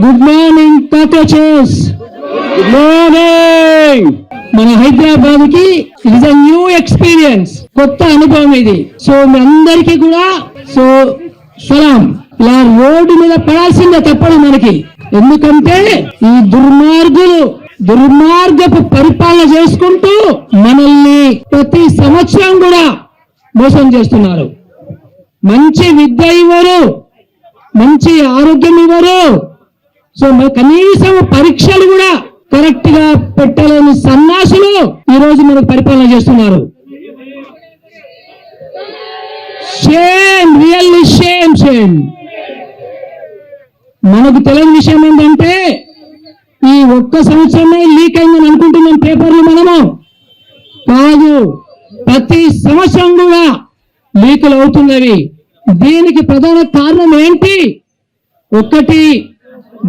Good morning cockroaches. Good morning. మన హైదరాబాద్ కి it is a new experience, కొత్త అనుభవం ఇది. సో మీ అందరికీ కూడా సో సలాం. ఇలా రోడ్డు మీద పడాల్సిందే, తప్పదు మనకి. ఎందుకంటే ఈ దుర్మార్గపు పరిపాలన చేసుకుంటూ మనల్ని ప్రతి సంవత్సరం కూడా మోసం చేస్తున్నారు. మంచి విద్య ఇవ్వరు, మంచి ఆరోగ్యం ఇవ్వరు. సో కనీసం పరీక్షలు కూడా కరెక్ట్ గా పెట్టలేని సన్నాసులు ఈ రోజు మనకు పరిపాలన చేస్తున్నారు. Shame, really shame, shame. మనకు తెలియని విషయం ఏంటంటే ఈ ఒక్క సంవత్సరమే లీక్ అయిందని అనుకుంటున్నాం పేపర్లు. మనము కాదు, ప్రతి సంవత్సరం కూడా లీకులు అవుతున్నవి. దీనికి ప్రధాన కారణం ఏంటి? ఒకటి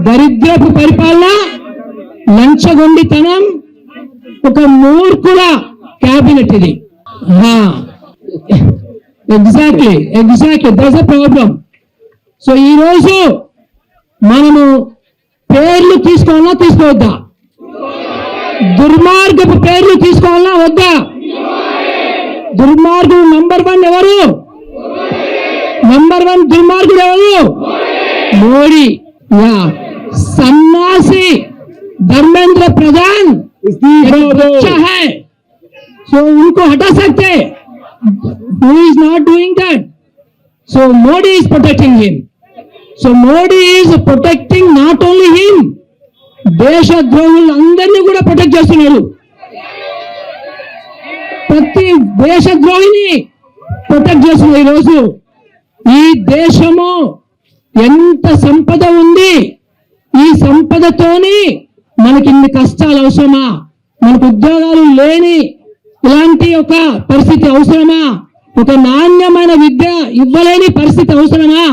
దరిద్రపు పరిపాలన, లంచగొండితనం, ఒక మూర్ఖుల క్యాబినెట్ ఇది. Exactly that's a problem. So ఈ రోజు మనము పేర్లు తీసుకోవాలా తీసుకోవద్దా? దుర్మార్గపు పేర్లు తీసుకోవాలా వద్దా? దుర్మార్గుడు నంబర్ 1 ఎవరు? నంబర్ 1 దుర్మార్గుడు ఎవరు? మోడీ. సన్నాసి धर्मेंद्र प्रधान अच्छा है, so उनको हटा सकते. Who is not doing that? So Modi is protecting him. So Modi is protecting not only him, దేశద్రోహులందరినీ కూడా ప్రొటెక్ట్ చేస్తున్నాడు. ప్రతి దేశద్రోహిని ప్రొటెక్ట్ చేస్తున్నాడు. ఈరోజు ఈ దేశము ఎంత సంపద ఉంది, ఈ సంపదతోని మనకి ఇన్ని కష్టాలు అవసరమా? మనకు ఉద్యోగాలు లేని ఇలాంటి ఒక పరిస్థితి అవసరమా? ఒక నాణ్యమైన విద్య ఇవ్వలేని పరిస్థితి అవసరమా?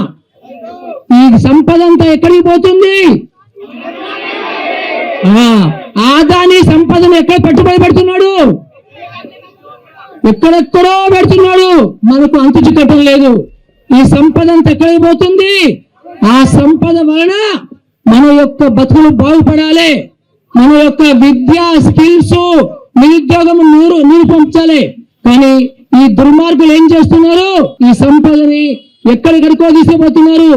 ఈ సంపద అంతా ఎక్కడికి పోతుంది? ఆదాని సంపదను ఎక్కడ పెట్టుబడి పెడుతున్నాడు? ఎక్కడెక్కడో పెడుతున్నాడు. మనకు అంతు చిక్కటం లేదు. ఈ సంపద అంతా ఎక్కడికి పోతుంది? ఆ సంపద వలన మన యొక్క బతుకులు బాగుపడాలి, మన యొక్క విద్యా స్కిల్స్ నిరుద్యోగం నిరూపించాలి. కానీ ఈ దుర్మార్గులు ఏం చేస్తున్నారు? ఈ సంపదని ఎక్కడికడికో తీసుకుపోతున్నారు.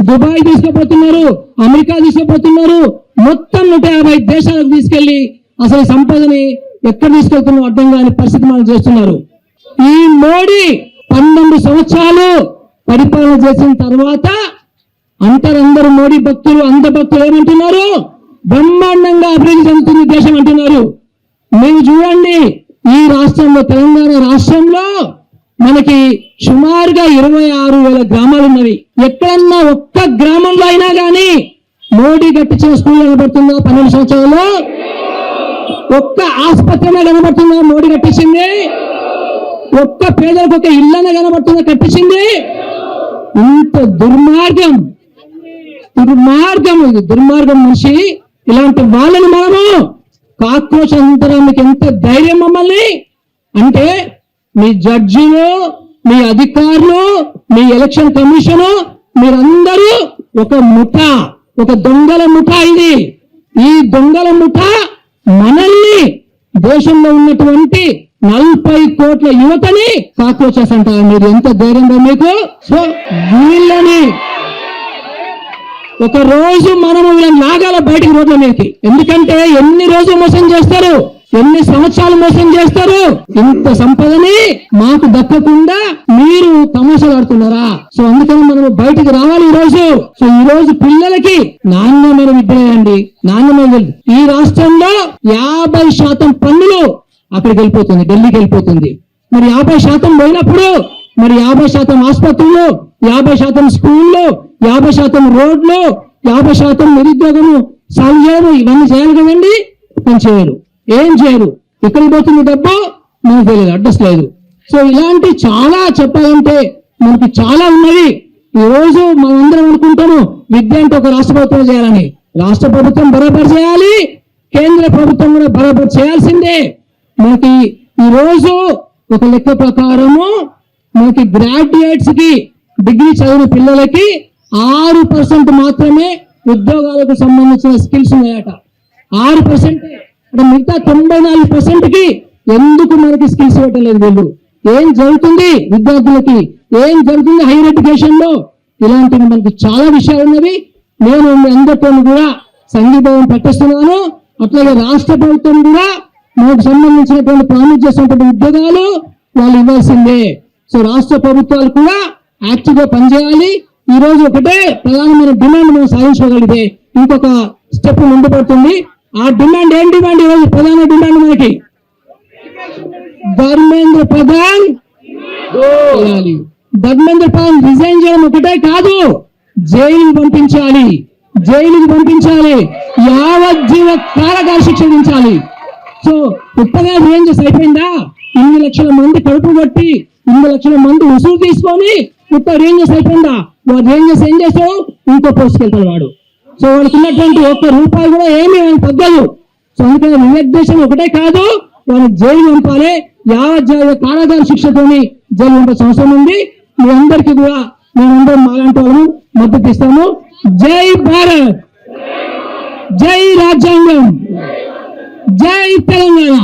దుబాయ్ తీసుకుపోతున్నారు, అమెరికా తీసుకుపోతున్నారు, మొత్తం 150 దేశాలకు తీసుకెళ్లి అసలు సంపదని ఎక్కడ తీసుకెళ్తున్నా అర్థం కాని పరిస్థితి మనం చేస్తున్నారు. ఈ మోడీ 12 సంవత్సరాలు పరిపాలన చేసిన తర్వాత అందరూ మోడీ భక్తులు, అంత భక్తులు ఏమంటున్నారు? బ్రహ్మాండంగా అభివృద్ధి చెందుతుంది దేశం అంటున్నారు. మీరు చూడండి, ఈ రాష్ట్రంలో, తెలంగాణ రాష్ట్రంలో మనకి సుమారుగా 26,000 గ్రామాలు ఉన్నవి. ఎక్కడన్నా ఒక్క గ్రామంలో అయినా కానీ మోడీ కట్టించిన స్కూల్ కనబడుతుందా? 12 సంవత్సరాల్లో ఒక్క ఆసుపత్రి కనబడుతుందా మోడీ కట్టించింది? ఒక్క పేదలకు ఒక ఇళ్ళనే కనబడుతుందా కట్టించింది? ఇంత దుర్మార్గం ఇది, దుర్మార్గం మనిషి. ఇలాంటి వాళ్ళని మనము కాక్రోచ్ అంతరానికి ఎంత ధైర్యం మమ్మల్ని అంటే, మీ జడ్జిలు, మీ అధికారులు, మీ ఎలక్షన్ కమిషను, మీరందరూ ఒక ముఠా, ఒక దొంగల ముఠా ఇది. ఈ దొంగల ముఠా మనల్ని, దేశంలో ఉన్నటువంటి 40 కోట్ల యువతని కాక్రోచెస్ అంటారు. మీరు ఎంత ధైర్యంగా మీకు? సో వీళ్ళని ఒక రోజు మనము వీళ్ళని లాగాల బయటికి రోడ్ల మీదకి. ఎందుకంటే ఎన్ని రోజులు మోసం చేస్తారు, ఎన్ని సంవత్సరాలు మోసం చేస్తారు. ఇంత సంపదని మాకు దక్కకుండా మీరు తమాషాలాడుతున్నారా? సో అందుకని మనం బయటికి రావాలి ఈ రోజు. సో ఈ రోజు పిల్లలకి నాణ్యమైన విద్యలేయండి, నాణ్యమైన. ఈ రాష్ట్రంలో 50% పన్నులు అక్కడికి వెళ్ళిపోతుంది, ఢిల్లీకి వెళ్ళిపోతుంది. మరి 50% పోయినప్పుడు మరి 50% ఆసుపత్రులు, 50% స్కూళ్ళు, 50% రోడ్లు, 50% నిరుద్యోగము సాల్వ్ చేయరు. ఇవన్నీ చేయాలి కదండి, పని చేయరు. ఏం చేయరు. ఎక్కడికి పోతుంది డబ్బు? మనకు తెలియదు, అడ్రస్ లేదు. సో ఇలాంటి చాలా చెప్పాలంటే మనకి చాలా ఉన్నది. ఈ రోజు మనందరం అనుకుంటాము విద్య అంటే ఒక రాష్ట్ర ప్రభుత్వం చేయాలని. రాష్ట్ర ప్రభుత్వం బరాబర్ చేయాలి, కేంద్ర ప్రభుత్వం కూడా బరాబర్ చేయాల్సిందే. మనకి ఈ రోజు ఒక లెక్క ప్రకారము మనకి గ్రాడ్యుయేట్స్ కి, డిగ్రీ చదివిన పిల్లలకి 6% మాత్రమే ఉద్యోగాలకు సంబంధించిన స్కిల్స్ ఉన్నాయట. 6% అంటే మిగతా 94%కి ఎందుకు మనకి స్కిల్స్ ఇవ్వట్లేదు వీళ్ళు? ఏం జరుగుతుంది విద్యార్థులకి? ఏం జరుగుతుంది హైయర్ ఎడ్యుకేషన్ లో? ఇలాంటివి మనకి చాలా విషయాలు ఉన్నవి. నేను మీ అందరితో కూడా సంఘీభావం ప్రకటిస్తున్నాను. అట్లాగే రాష్ట్ర ప్రభుత్వం కూడా మనకు సంబంధించినటువంటి ప్రామిస్ చేసినటువంటి ఉద్యోగాలు వాళ్ళు ఇవ్వాల్సిందే. సో రాష్ట్ర ప్రభుత్వాలు కూడా యాక్టివ్ గా పనిచేయాలి. ఈ రోజు ఒకటే ప్రధానమైన డిమాండ్ మనం సాధించగలిగితే ఇంకొక స్టెప్ ముందు పడుతుంది. ఆ డిమాండ్ ఏం డిమాండ్? ఈరోజు ప్రధాన డిమాండ్ మనకి ధర్మేంద్ర ప్రధాన్ చేయాలి. ధర్మేంద్ర ప్రధాన్ రిజైన్ చేయడం ఒకటే కాదు, జైలుకి పంపించాలి. జైలుకి పంపించాలి, యావజ్జీవ కారాగార శిక్ష విధించాలి. సో ఉత్తగా రేంజెస్ అయిపోయిందా? 2 లక్షల మంది కడుపు కొట్టి 2 లక్షల మంది ఉసురు తీసుకొని ఉత్త రేంజెస్ అయిపోయిందా? వాడు రేంజెస్ ఏం చేస్తాడు? ఇంకో పోస్ట్కి వెళ్తాడు వాడు. సో వాడికి ఉన్నటువంటి ₹1 కూడా ఏమీ తగ్గదు. సో అందుకని వివేక్ ఒకటే కాదు, వాళ్ళని జైలు పంపాలి. యావజ్జీవ కారాగార శిక్షతోని జైలు పంపాల్సిన అవసరం ఉంది. మీ అందరికీ కూడా మేమందరం మాలాంటి వాళ్ళము మద్దతు ఇస్తాము. జై భారత్, జై రాజ్యాంగం, జై తెలంగాణ.